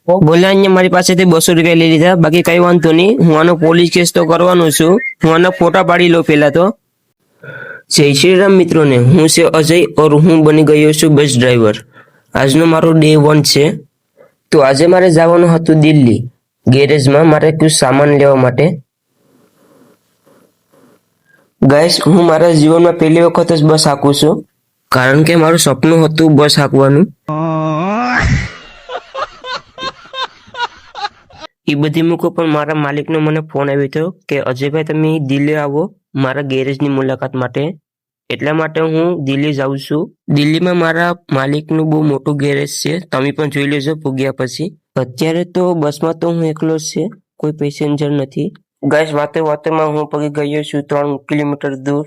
બોલ્યા અહીંયા મારી પાસેથી 200 રૂપિયા લઈ લીધા, બાકી કઈ વાંધો નહીં, હું આનો પોલીસ કેસ તો કરવાનો છું. હું આના ફોટા પાડી લઉં પેલા તો. જય શ્રી રામ મિત્રોને, હું છે અજય ઓર હું બની ગયો છું બસ ડ્રાઈવર. આજનો મારો ડે 1 છે. તો આજે મારે જવાનું હતું દિલ્હી ગેરેજમાં મારે કુછ સામાન લેવા માટે. ગાઈસ, હું મારા જીવનમાં પહેલી વખત જ બસ હાંકું છું, કારણ કે મારું સપનું હતું બસ હાંકવાનું. એ બધી મૂકો, પણ મારા માલિકનો મને ફોન આવ્યો હતો કે અજયભાઈ તમે દિલ્હી આવો મારા ગેરેજની મુલાકાત માટે. એટલા માટે હું દિલ્હી જાઉં છું. દિલ્હીમાં મારા માલિકનું બહુ મોટું ગેરેજ છે, તમે પણ જોઈ લેજો પૂગ્યા પછી. અત્યારે તો બસમાં તો હું એકલો જ છે, કોઈ પેસેન્જર નથી. ગાઈસ, વાતે વાતેમાં હું પગી ગયો છું 3 કિલોમીટર દૂર.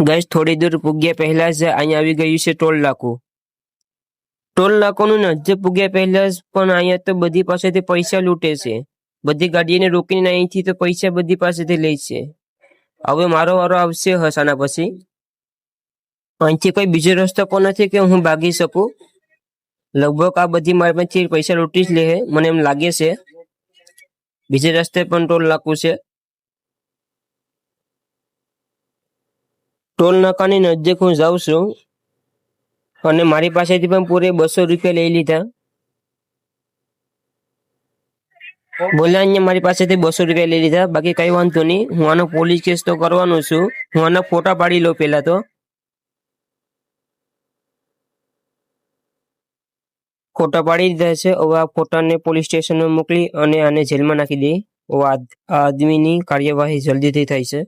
ગાઈસ, થોડી દૂર પૂગ્યા પહેલા જ અહીંયા આવી ગયું છે ટોલ નાકું. ટોલ નાકાનું નજદીક પૂગ્યા પહેલા જ પણ અહીંયા તો બધી પાસેથી પૈસા લૂંટે છે. બધી ગાડીને રોકીને અહીંથી તો પૈસા બધી પાસેથી લે છે. હવે મારો વારો આવશે હસાના પછી. અહીંથી કોઈ બીજો રસ્તો પણ નથી કે હું ભાગી શકું. લગભગ આ બધી મારી પાસેથી પૈસા લૂંટી જ લે, મને એમ લાગે છે. બીજે રસ્તે પણ ટોલ નાકું છે. ટોલ નાકાની નજદીક હું જાઉં છું અને મારી પાસેથી પણ પૂરે 200 રૂપિયા લઈ લીધા. બોલ્યા અહીંયા મારી પાસેથી 200 રૂપિયા લઈ લીધા, બાકી કઈ વાંધો નહીં, હું આનો પોલીસ કેસ તો કરવાનો છું. હું આના ફોટા પાડી લઉં પેલા તો. ફોટા પાડી દીધા છે. હવે આ ફોટાને પોલીસ સ્ટેશનમાં મોકલી અને આને જેલમાં નાખી દે. આ આદમીની કાર્યવાહી જલ્દીથી થાય છે.